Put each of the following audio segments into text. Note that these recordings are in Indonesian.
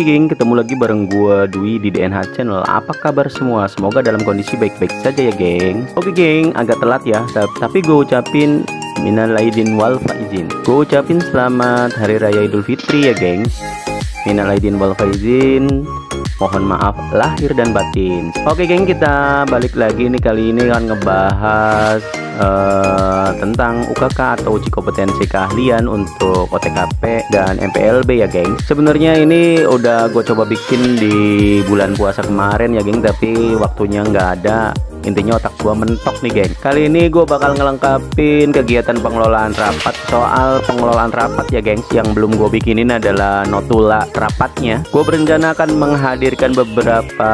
Oke geng, ketemu lagi bareng gua Dwi di DNH Channel. Apa kabar semua? Semoga dalam kondisi baik-baik saja ya geng. Oke geng, agak telat ya, tapi gue ucapin minal aidin wal faizin. Gue ucapin selamat Hari Raya Idul Fitri ya geng. Minal aidin wal faizin. Mohon maaf lahir dan batin. Oke geng, kita balik lagi nih, kali ini akan ngebahas tentang UKK atau uji kompetensi keahlian untuk OTKP dan MPLB ya geng. Sebenarnya ini udah gue coba bikin di bulan puasa kemarin ya geng, tapi waktunya nggak ada. Intinya otak gua mentok nih geng. Kali ini gue bakal ngelengkapin kegiatan pengelolaan rapat. Soal pengelolaan rapat ya gengs, yang belum gue bikinin adalah notula rapatnya. Gue berencana akan menghadirkan beberapa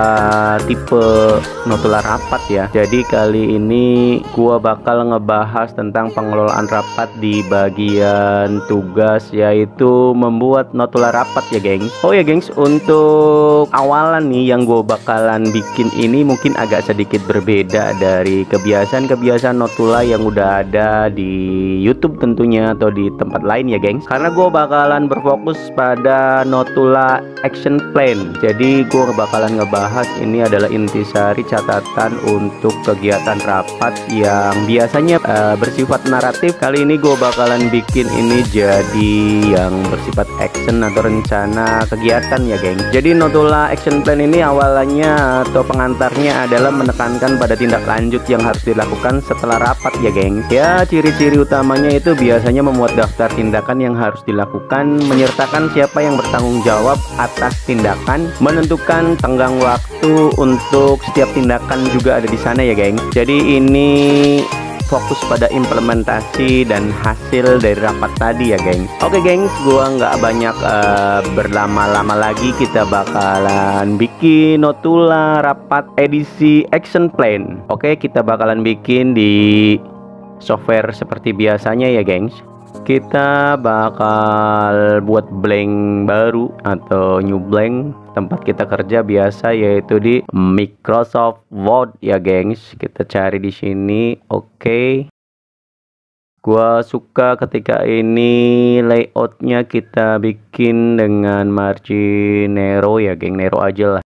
tipe notula rapat ya. Jadi kali ini gue bakal ngebahas tentang pengelolaan rapat di bagian tugas, yaitu membuat notula rapat ya gengs. Oh ya gengs, untuk awalan nih yang gue bakalan bikin ini mungkin agak sedikit berbeda dari kebiasaan-kebiasaan notula yang udah ada di YouTube tentunya, atau di tempat lain ya gengs. Karena gue bakalan berfokus pada notula action plan. Jadi gue bakalan ngebahas ini adalah intisari catatan untuk kegiatan rapat yang biasanya bersifat naratif. Kali ini gue bakalan bikin ini jadi yang bersifat action atau rencana kegiatan ya geng. Jadi notula action plan ini awalnya atau pengantarnya adalah menekankan pada tindak lanjut yang harus dilakukan setelah rapat ya geng. Ya, ciri-ciri utamanya itu biasanya membuat daftar tindakan yang harus dilakukan, menyertakan siapa yang bertanggung jawab atas tindakan, menentukan tenggang waktu untuk setiap tindakan juga ada di sana ya geng. Jadi ini fokus pada implementasi dan hasil dari rapat tadi ya geng. Oke gengs, gua nggak banyak berlama-lama lagi, kita bakalan bikin notula rapat edisi action plan. Oke, kita bakalan bikin di software seperti biasanya ya gengs. Kita bakal buat blank baru atau new blank tempat kita kerja biasa, yaitu di Microsoft Word ya gengs. Kita cari di sini. Oke. Gua suka ketika ini layoutnya kita bikin dengan margin narrow ya geng, narrow aja lah.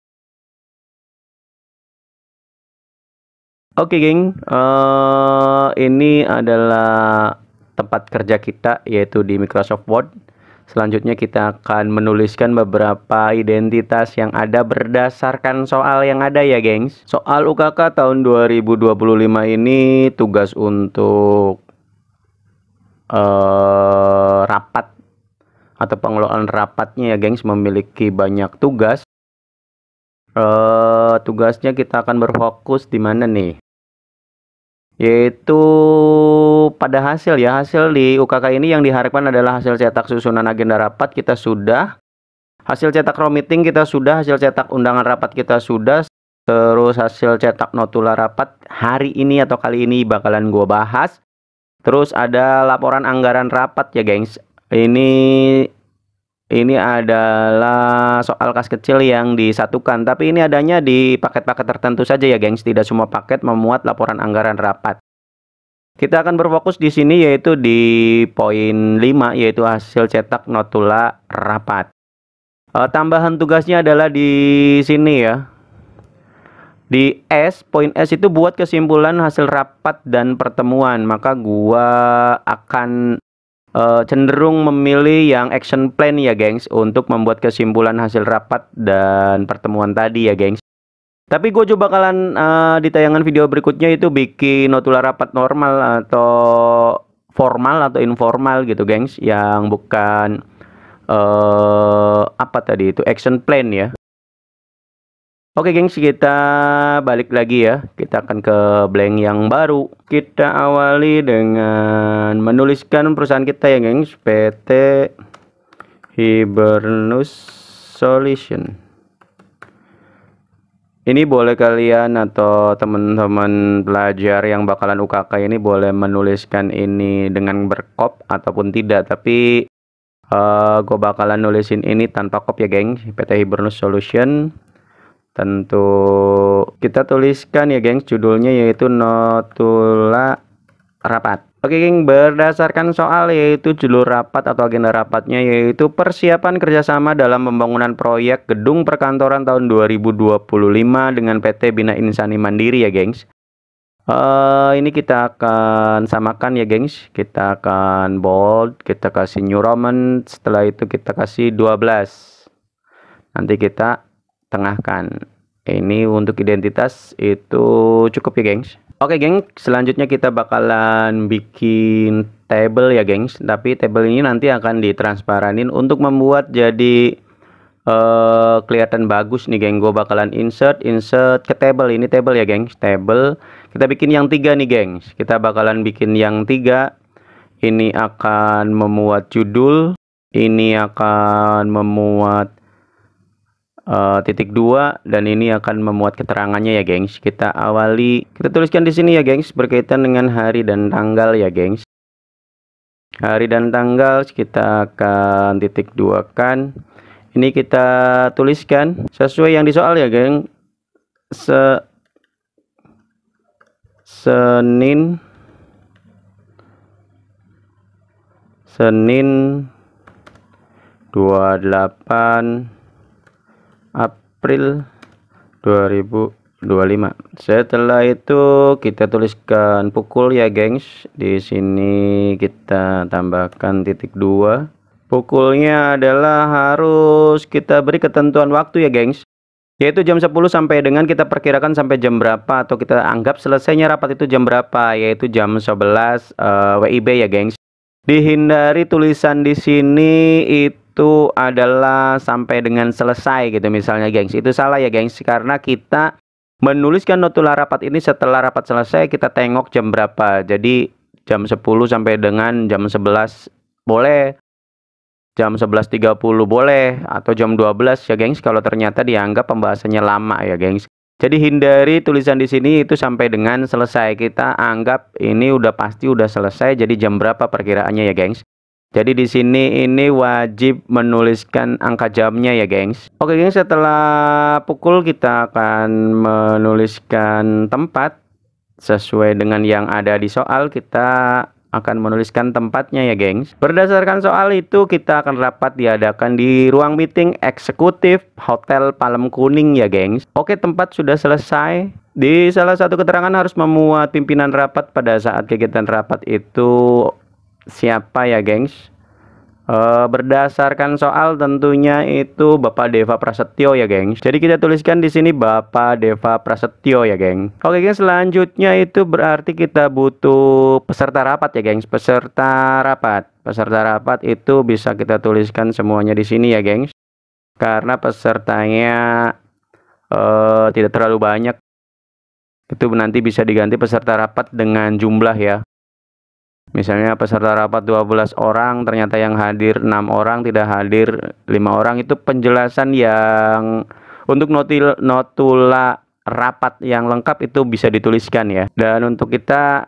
Oke geng, ini adalah tempat kerja kita, yaitu di Microsoft Word. Selanjutnya kita akan menuliskan beberapa identitas yang ada berdasarkan soal yang ada ya gengs. Soal UKK tahun 2025 ini tugas untuk rapat atau pengelolaan rapatnya ya gengs, memiliki banyak tugas. Tugasnya kita akan berfokus di mana nih? Yaitu pada hasil ya. Hasil di UKK ini yang diharapkan adalah hasil cetak susunan agenda rapat kita sudah, hasil cetak raw meeting kita sudah, hasil cetak undangan rapat kita sudah, terus hasil cetak notula rapat hari ini atau kali ini bakalan gue bahas. Terus ada laporan anggaran rapat ya gengs. Ini adalah soal kas kecil yang disatukan, tapi ini adanya di paket-paket tertentu saja ya gengs. Tidak semua paket memuat laporan anggaran rapat. Kita akan berfokus di sini yaitu di poin 5, yaitu hasil cetak notula rapat. Tambahan tugasnya adalah di sini ya. Di S, poin S itu buat kesimpulan hasil rapat dan pertemuan. Maka gua akan cenderung memilih yang action plan ya gengs, untuk membuat kesimpulan hasil rapat dan pertemuan tadi ya gengs. Tapi gue juga bakalan di tayangan video berikutnya itu bikin notula rapat normal atau formal atau informal gitu gengs, yang bukan apa tadi itu action plan ya. Oke gengs, kita balik lagi ya. Kita akan ke blank yang baru. Kita awali dengan menuliskan perusahaan kita ya gengs, PT Hibernus Solution. Ini boleh kalian atau teman-teman pelajar yang bakalan UKK ini boleh menuliskan ini dengan berkop ataupun tidak. Tapi gue bakalan nulisin ini tanpa kop ya gengs, PT Hibernus Solution. Tentu kita tuliskan ya gengs judulnya yaitu notula rapat. Oke geng, berdasarkan soal yaitu judul rapat atau agenda rapatnya yaitu persiapan kerjasama dalam pembangunan proyek gedung perkantoran tahun 2025 dengan PT Bina Insani Mandiri ya gengs. Ini kita akan samakan ya gengs, kita akan bold, kita kasih new Roman, setelah itu kita kasih 12, nanti kita tengahkan. Ini untuk identitas itu cukup ya gengs. Oke geng, selanjutnya kita bakalan bikin table ya gengs, tapi table ini nanti akan ditransparanin untuk membuat jadi kelihatan bagus nih geng. Gue bakalan insert ke table, ini table ya gengs, table kita bikin yang 3 nih gengs, kita bakalan bikin yang 3. Ini akan memuat judul, ini akan memuat titik 2, dan ini akan memuat keterangannya ya gengs. Kita awali, kita tuliskan di sini ya gengs, berkaitan dengan hari dan tanggal ya gengs. Hari dan tanggal kita akan titik 2 kan. Ini kita tuliskan sesuai yang di soal ya geng. Senin 28 April 2025. Setelah itu kita tuliskan pukul ya gengs. Di sini kita tambahkan titik 2. Pukulnya adalah harus kita beri ketentuan waktu ya gengs, yaitu jam 10 sampai dengan kita perkirakan sampai jam berapa, atau kita anggap selesainya rapat itu jam berapa, yaitu jam 11 WIB ya gengs. Dihindari tulisan di sini itu adalah sampai dengan selesai gitu misalnya gengs. Itu salah ya gengs, karena kita menuliskan notula rapat ini setelah rapat selesai kita tengok jam berapa. Jadi jam 10 sampai dengan jam 11 boleh, jam 11.30 boleh, atau jam 12 ya gengs kalau ternyata dianggap pembahasannya lama ya gengs. Jadi hindari tulisan di sini itu sampai dengan selesai. Kita anggap ini udah pasti udah selesai, jadi jam berapa perkiraannya ya gengs. Jadi di sini ini wajib menuliskan angka jamnya ya gengs. Oke gengs, setelah pukul kita akan menuliskan tempat sesuai dengan yang ada di soal. Kita akan menuliskan tempatnya ya gengs. Berdasarkan soal itu kita akan rapat diadakan di ruang meeting eksekutif Hotel Palem Kuning ya gengs. Oke, tempat sudah selesai. Di salah satu keterangan harus memuat pimpinan rapat pada saat kegiatan rapat itu siapa ya gengs. Berdasarkan soal tentunya itu Bapak Deva Prasetyo ya gengs. Jadi kita tuliskan di sini Bapak Deva Prasetyo ya geng. Oke gengs, selanjutnya itu berarti kita butuh peserta rapat ya gengs. Peserta rapat itu bisa kita tuliskan semuanya di sini ya gengs, karena pesertanya tidak terlalu banyak. Itu nanti bisa diganti peserta rapat dengan jumlah ya. Misalnya peserta rapat 12 orang, ternyata yang hadir 6 orang, tidak hadir 5 orang. Itu penjelasan yang untuk notula rapat yang lengkap itu bisa dituliskan ya. Dan untuk kita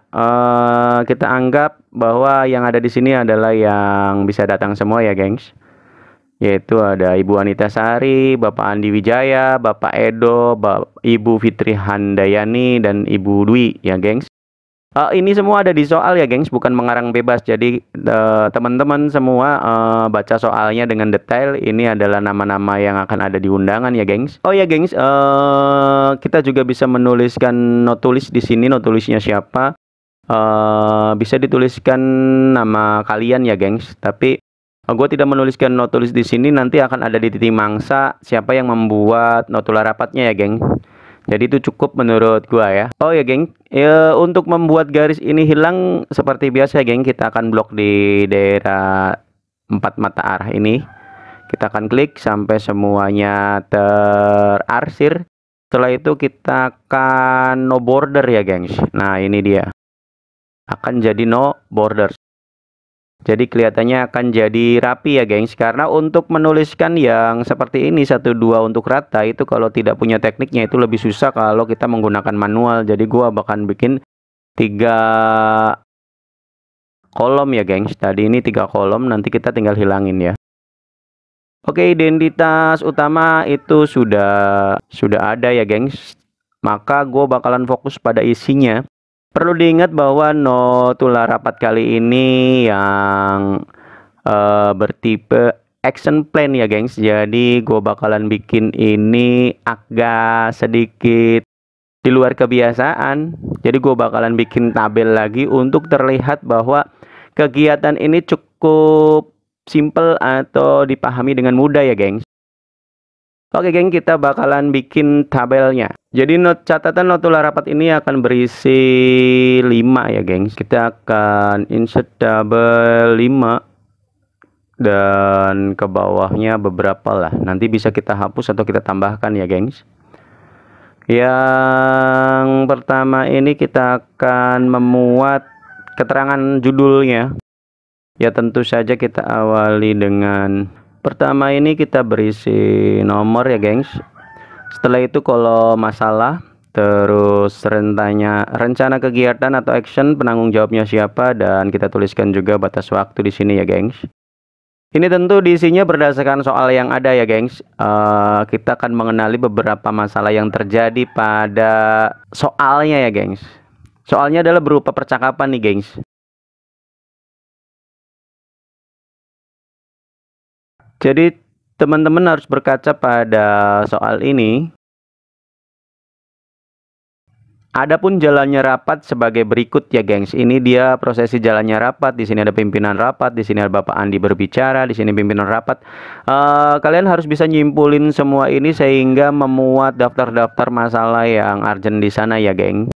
anggap bahwa yang ada di sini adalah yang bisa datang semua ya gengs. Yaitu ada Ibu Anita Sari, Bapak Andi Wijaya, Bapak Edo, Ibu Fitri Handayani, dan Ibu Dwi ya gengs. Ini semua ada di soal ya gengs, bukan mengarang bebas. Jadi teman-teman semua baca soalnya dengan detail. Ini adalah nama-nama yang akan ada di undangan ya gengs. Oh ya gengs, kita juga bisa menuliskan notulis di sini. Notulisnya siapa? Bisa dituliskan nama kalian ya gengs. Tapi gue tidak menuliskan notulis di sini. Nanti akan ada di titik mangsa siapa yang membuat notula rapatnya ya geng. Jadi itu cukup menurut gua ya. Oh ya geng, ya, untuk membuat garis ini hilang seperti biasa geng, kita akan blok di daerah 4 mata arah ini. Kita akan klik sampai semuanya terarsir. Setelah itu kita akan no border ya gengs. Nah ini dia, akan jadi no border. Jadi kelihatannya akan jadi rapi ya gengs. Karena untuk menuliskan yang seperti ini 1, 2 untuk rata itu kalau tidak punya tekniknya itu lebih susah kalau kita menggunakan manual. Jadi gua bahkan bikin 3 kolom ya gengs. Tadi ini 3 kolom, nanti kita tinggal hilangin ya. Oke, identitas utama itu sudah ada ya gengs. Maka gue bakalan fokus pada isinya. Perlu diingat bahwa notula rapat kali ini yang bertipe action plan ya gengs. Jadi gue bakalan bikin ini agak sedikit di luar kebiasaan. Jadi gue bakalan bikin tabel lagi untuk terlihat bahwa kegiatan ini cukup simple atau dipahami dengan mudah ya gengs. Oke geng, kita bakalan bikin tabelnya. Jadi catatan notula rapat ini akan berisi 5 ya gengs. Kita akan insert tabel 5 dan ke bawahnya beberapa lah. Nanti bisa kita hapus atau kita tambahkan ya gengs. Yang pertama ini kita akan memuat keterangan judulnya. Ya tentu saja kita awali dengan pertama ini kita berisi nomor ya gengs. Setelah itu kalau masalah, terus rencana kegiatan atau action, penanggung jawabnya siapa, dan kita tuliskan juga batas waktu di sini ya gengs. Ini tentu diisinya berdasarkan soal yang ada ya gengs. Kita akan mengenali beberapa masalah yang terjadi pada soalnya ya gengs. Soalnya adalah berupa percakapan nih gengs. Jadi teman-teman harus berkaca pada soal ini. Adapun jalannya rapat sebagai berikut ya gengs. Ini dia prosesi jalannya rapat. Di sini ada pimpinan rapat, di sini ada Bapak Andi berbicara, di sini pimpinan rapat. Kalian harus bisa nyimpulin semua ini sehingga memuat daftar-daftar masalah yang urgent di sana ya geng.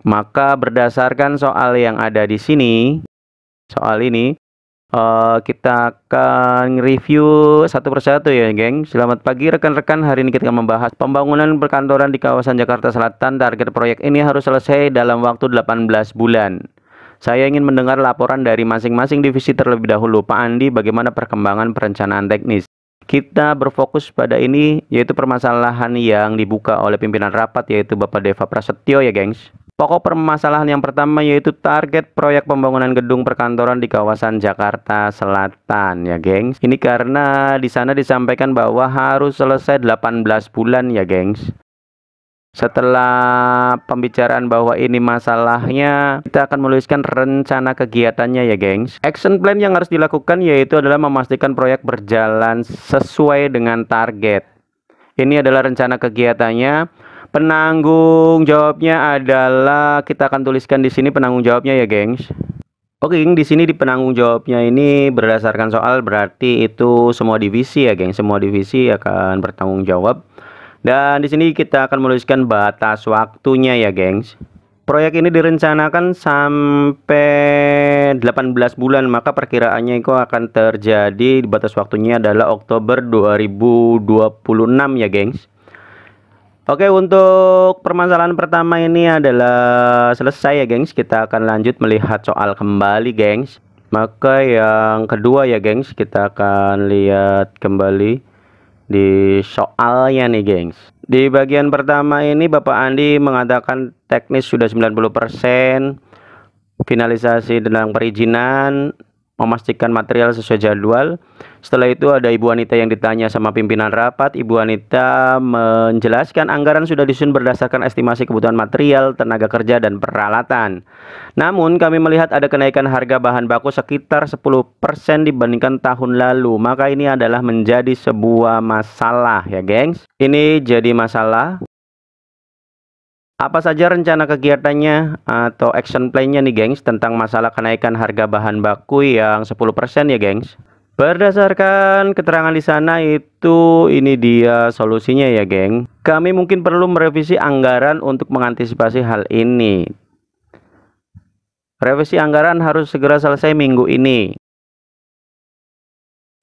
Maka berdasarkan soal yang ada di sini, soal ini kita akan review satu persatu ya geng. Selamat pagi rekan-rekan, hari ini kita akan membahas pembangunan perkantoran di kawasan Jakarta Selatan. Target proyek ini harus selesai dalam waktu 18 bulan. Saya ingin mendengar laporan dari masing-masing divisi terlebih dahulu. Pak Andi, bagaimana perkembangan perencanaan teknis? Kita berfokus pada ini, yaitu permasalahan yang dibuka oleh pimpinan rapat, yaitu Bapak Deva Prasetyo ya gengs. Pokok permasalahan yang pertama yaitu target proyek pembangunan gedung perkantoran di kawasan Jakarta Selatan ya gengs. Ini karena di sana disampaikan bahwa harus selesai 18 bulan ya gengs. Setelah pembicaraan bahwa ini masalahnya, kita akan menuliskan rencana kegiatannya ya gengs. Action plan yang harus dilakukan yaitu adalah memastikan proyek berjalan sesuai dengan target. Ini adalah rencana kegiatannya. Penanggung jawabnya adalah kita akan tuliskan di sini penanggung jawabnya ya gengs. Oke geng, di sini di penanggung jawabnya ini berdasarkan soal, berarti itu semua divisi ya geng. Semua divisi akan bertanggung jawab. Dan di sini kita akan menuliskan batas waktunya ya gengs. Proyek ini direncanakan sampai 18 bulan, maka perkiraannya itu akan terjadi, batas waktunya adalah Oktober 2026 ya gengs. Oke, untuk permasalahan pertama ini adalah selesai ya gengs. Kita akan lanjut melihat soal kembali gengs. Maka yang kedua ya gengs, kita akan lihat kembali di soalnya nih gengs. Di bagian pertama ini Bapak Andi mengatakan teknis sudah 90%, finalisasi tentang perizinan, memastikan material sesuai jadwal. Setelah itu ada Ibu Anita yang ditanya sama pimpinan rapat. Ibu Anita menjelaskan anggaran sudah disusun berdasarkan estimasi kebutuhan material, tenaga kerja, dan peralatan. Namun kami melihat ada kenaikan harga bahan baku sekitar 10% dibandingkan tahun lalu. Maka ini adalah menjadi sebuah masalah ya gengs. Ini jadi masalah. Apa saja rencana kegiatannya atau action plan-nya nih gengs tentang masalah kenaikan harga bahan baku yang 10% ya gengs. Berdasarkan keterangan di sana itu ini dia solusinya ya geng. Kami mungkin perlu merevisi anggaran untuk mengantisipasi hal ini. Revisi anggaran harus segera selesai minggu ini.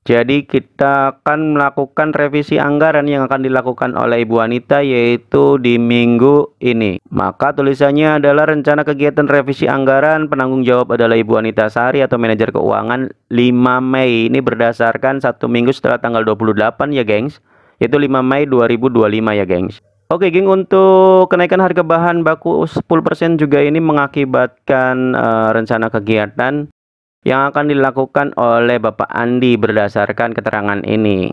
Jadi kita akan melakukan revisi anggaran yang akan dilakukan oleh Ibu Anita yaitu di minggu ini. Maka tulisannya adalah rencana kegiatan revisi anggaran, penanggung jawab adalah Ibu Anita Sari atau manajer keuangan 5 Mei. Ini berdasarkan 1 minggu setelah tanggal 28 ya gengs. Yaitu 5 Mei 2025 ya gengs. Oke geng, untuk kenaikan harga bahan baku 10% juga ini mengakibatkan rencana kegiatan yang akan dilakukan oleh Bapak Andi berdasarkan keterangan ini.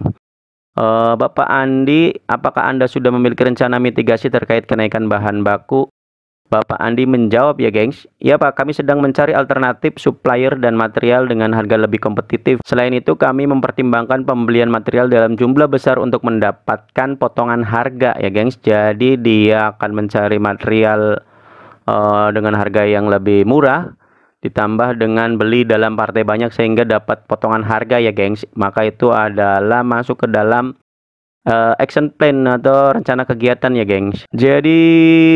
Bapak Andi, apakah Anda sudah memiliki rencana mitigasi terkait kenaikan bahan baku? Bapak Andi menjawab, ya gengs, ya Pak, kami sedang mencari alternatif supplier dan material dengan harga lebih kompetitif. Selain itu, kami mempertimbangkan pembelian material dalam jumlah besar untuk mendapatkan potongan harga, ya gengs. Jadi dia akan mencari material dengan harga yang lebih murah, ditambah dengan beli dalam partai banyak sehingga dapat potongan harga, ya gengs. Maka itu adalah masuk ke dalam action plan atau rencana kegiatan, ya gengs. Jadi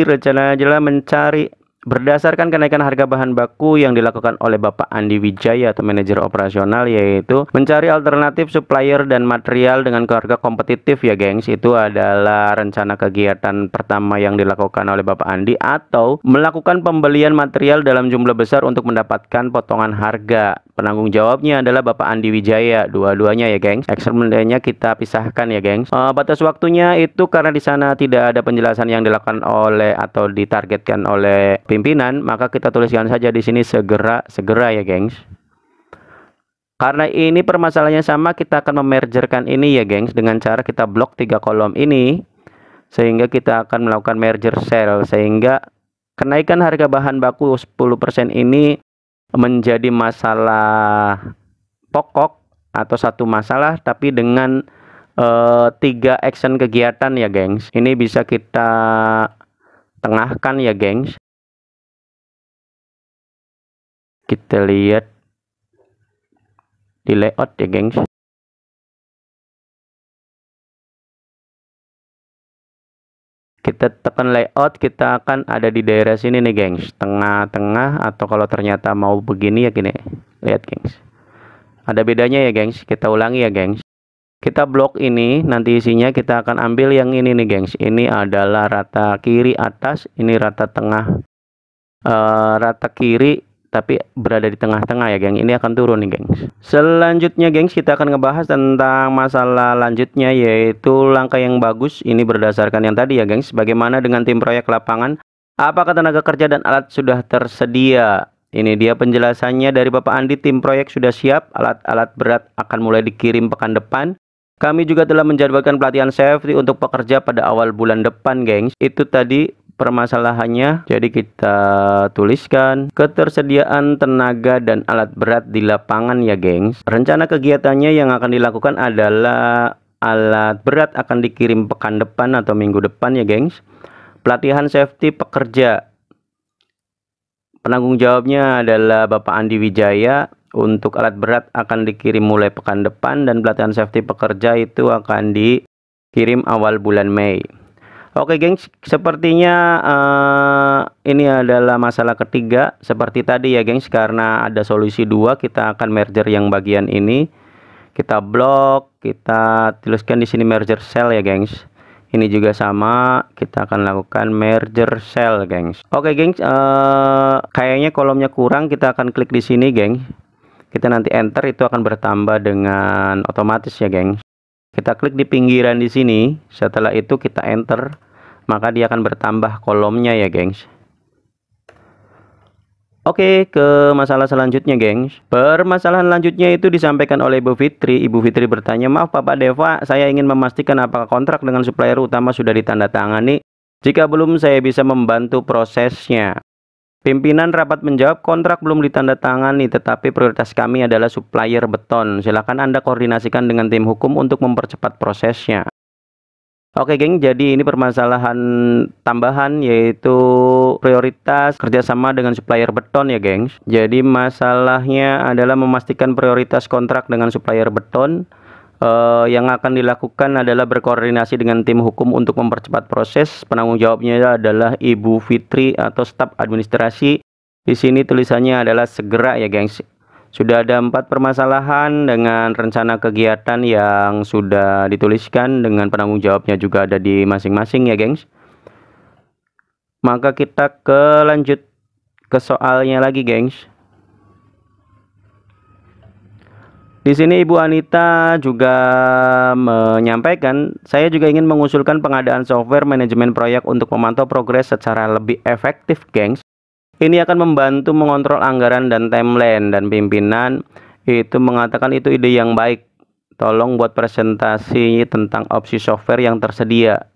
rencana adalah mencari berdasarkan kenaikan harga bahan baku yang dilakukan oleh Bapak Andi Wijaya atau manajer operasional, yaitu mencari alternatif supplier dan material dengan harga kompetitif, ya gengs. Itu adalah rencana kegiatan pertama yang dilakukan oleh Bapak Andi, atau melakukan pembelian material dalam jumlah besar untuk mendapatkan potongan harga. Penanggung jawabnya adalah Bapak Andi Wijaya, dua-duanya, ya gengs. Action plan-nya kita pisahkan, ya gengs. Batas waktunya itu karena di sana tidak ada penjelasan yang dilakukan oleh atau ditargetkan oleh pimpinan, maka kita tuliskan saja di sini segera ya gengs. Karena ini permasalahannya sama, kita akan memergerkan ini, ya gengs, dengan cara kita blok 3 kolom ini, sehingga kita akan melakukan merger cell, sehingga kenaikan harga bahan baku 10% ini menjadi masalah pokok atau satu masalah, tapi dengan 3 action kegiatan, ya gengs. Ini bisa kita tengahkan, ya gengs. Kita lihat di layout, ya gengs. Kita tekan layout, kita akan ada di daerah sini nih gengs, tengah-tengah, atau kalau ternyata mau begini, ya gini, lihat gengs, ada bedanya, ya gengs. Kita ulangi, ya gengs. Kita blok ini, nanti isinya kita akan ambil yang ini nih gengs. Ini adalah rata kiri atas, ini rata tengah, rata kiri tapi berada di tengah-tengah, ya geng. Ini akan turun nih gengs. Selanjutnya gengs, kita akan ngebahas tentang masalah lanjutnya, yaitu langkah yang bagus. Ini berdasarkan yang tadi, ya gengs. Bagaimana dengan tim proyek lapangan? Apakah tenaga kerja dan alat sudah tersedia? Ini dia penjelasannya dari Bapak Andi. Tim proyek sudah siap, alat-alat berat akan mulai dikirim pekan depan. Kami juga telah menjadwalkan pelatihan safety untuk pekerja pada awal bulan depan, gengs. Itu tadi permasalahannya. Jadi kita tuliskan ketersediaan tenaga dan alat berat di lapangan, ya gengs. Rencana kegiatannya yang akan dilakukan adalah alat berat akan dikirim pekan depan atau minggu depan, ya gengs. Pelatihan safety pekerja, penanggung jawabnya adalah Bapak Andi Wijaya. Untuk alat berat akan dikirim mulai pekan depan, dan pelatihan safety pekerja itu akan dikirim awal bulan Mei. Oke gengs, sepertinya ini adalah masalah ketiga. Seperti tadi, ya gengs, karena ada solusi 2, kita akan merger yang bagian ini. Kita blok, kita tuliskan di sini merger cell, ya gengs. Ini juga sama, kita akan lakukan merger cell, gengs. Oke gengs, kayaknya kolomnya kurang, kita akan klik di sini, gengs. Kita nanti enter, itu akan bertambah dengan otomatis, ya gengs. Kita klik di pinggiran di sini, setelah itu kita enter, maka dia akan bertambah kolomnya, ya gengs. Oke, ke masalah selanjutnya, gengs. Permasalahan lanjutnya itu disampaikan oleh Ibu Fitri. Ibu Fitri bertanya, maaf Bapak Deva, saya ingin memastikan apakah kontrak dengan supplier utama sudah ditandatangani. Jika belum, saya bisa membantu prosesnya. Pimpinan rapat menjawab, kontrak belum ditandatangani, tetapi prioritas kami adalah supplier beton. Silakan Anda koordinasikan dengan tim hukum untuk mempercepat prosesnya. Oke geng, jadi ini permasalahan tambahan, yaitu prioritas kerjasama dengan supplier beton, ya gengs. Jadi masalahnya adalah memastikan prioritas kontrak dengan supplier beton. Yang akan dilakukan adalah berkoordinasi dengan tim hukum untuk mempercepat proses. Penanggung jawabnya adalah Ibu Fitri atau staf administrasi. Di sini tulisannya adalah segera, ya gengs. Sudah ada 4 permasalahan dengan rencana kegiatan yang sudah dituliskan, dengan penanggung jawabnya juga ada di masing-masing, ya gengs. Maka kita lanjut ke soalnya lagi, gengs. Di sini Ibu Anita juga menyampaikan, saya juga ingin mengusulkan pengadaan software manajemen proyek untuk memantau progres secara lebih efektif, gengs. Ini akan membantu mengontrol anggaran dan timeline, dan pimpinan itu mengatakan itu ide yang baik. tolong buat presentasi tentang opsi software yang tersedia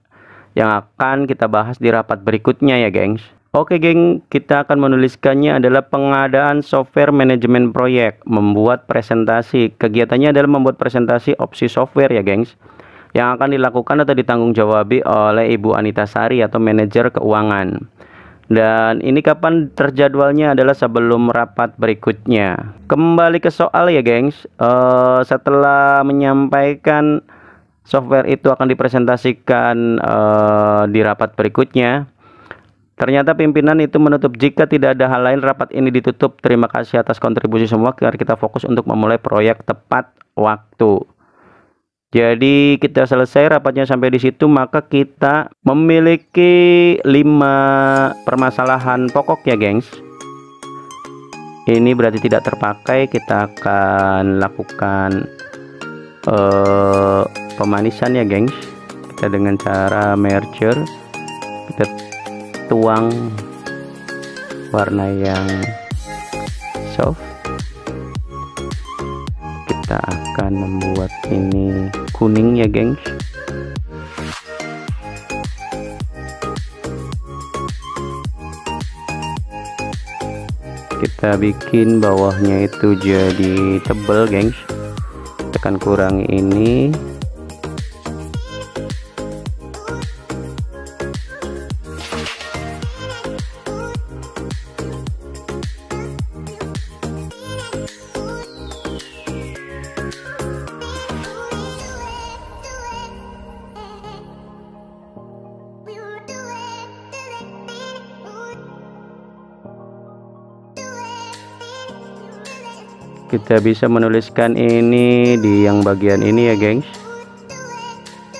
yang akan kita bahas di rapat berikutnya ya gengs. Oke geng, kita akan menuliskannya adalah pengadaan software manajemen proyek, membuat presentasi. Kegiatannya adalah membuat presentasi opsi software ya gengs, yang akan dilakukan atau ditanggung jawabi oleh Ibu Anita Sari atau manajer keuangan. Dan ini kapan terjadwalnya adalah sebelum rapat berikutnya. Kembali ke soal ya gengs, setelah menyampaikan software itu akan dipresentasikan di rapat berikutnya, ternyata pimpinan itu menutup jika tidak ada hal lain rapat ini ditutup. Terima kasih atas kontribusi semua. Kita fokus untuk memulai proyek tepat waktu. Jadi kita selesai rapatnya sampai di situ, maka kita memiliki 5 permasalahan pokok ya gengs. Ini berarti tidak terpakai. Kita akan lakukan pemanisan ya gengs. Kita dengan cara merger, kita tuang warna yang soft. Kita akan membuat ini kuning ya gengs. Kita bikin bawahnya itu jadi tebal gengs. Tekan kurangi ini. Kita bisa menuliskan ini di yang bagian ini ya gengs.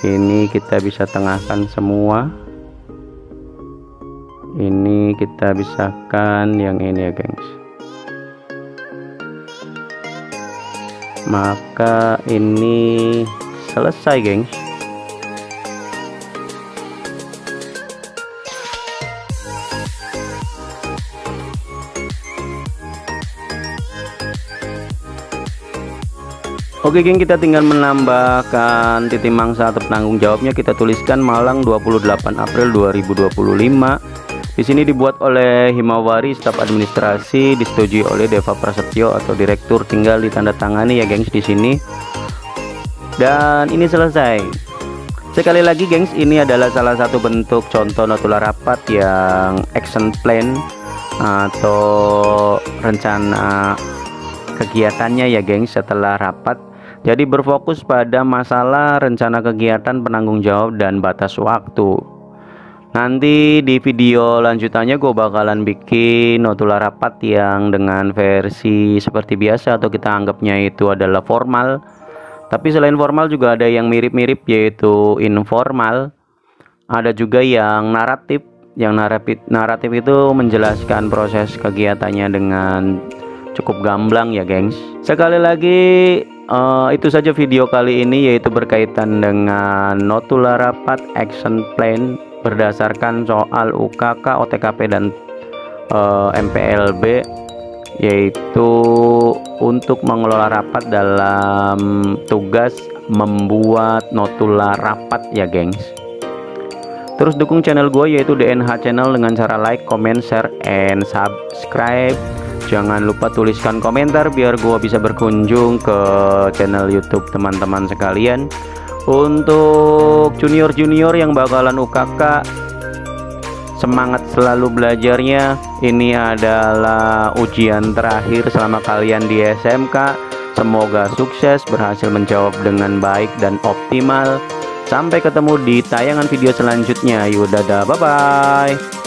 Ini kita bisa tengahkan semua. Ini kita pisahkan yang ini ya gengs. Maka ini selesai gengs. Oke geng, kita tinggal menambahkan titik mangsa atau penanggung jawabnya. Kita tuliskan Malang 28 April 2025. Di sini dibuat oleh Himawari, staf administrasi, disetujui oleh Deva Prasetyo atau direktur, tinggal ditandatangani ya gengs di sini. Dan ini selesai. Sekali lagi gengs, ini adalah salah satu bentuk contoh notula rapat yang action plan atau rencana kegiatannya ya gengs setelah rapat. Jadi berfokus pada masalah rencana kegiatan, penanggung jawab, dan batas waktu. Nanti di video lanjutannya gue bakalan bikin notula rapat yang dengan versi seperti biasa atau kita anggapnya itu adalah formal. Tapi selain formal juga ada yang mirip-mirip yaitu informal. Ada juga yang naratif. Yang naratif itu menjelaskan proses kegiatannya dengan cukup gamblang ya gengs. Sekali lagi itu saja video kali ini, yaitu berkaitan dengan notula rapat action plan berdasarkan soal UKK, OTKP, dan MPLB, yaitu untuk mengelola rapat dalam tugas membuat notula rapat ya gengs. Terus dukung channel gue yaitu DNH Channel dengan cara like, comment, share, and subscribe. Jangan lupa tuliskan komentar biar gua bisa berkunjung ke channel YouTube teman-teman sekalian. Untuk junior-junior yang bakalan UKK, semangat selalu belajarnya. Ini adalah ujian terakhir selama kalian di SMK. Semoga sukses, berhasil menjawab dengan baik dan optimal. Sampai ketemu di tayangan video selanjutnya. Yuk, dadah, bye-bye.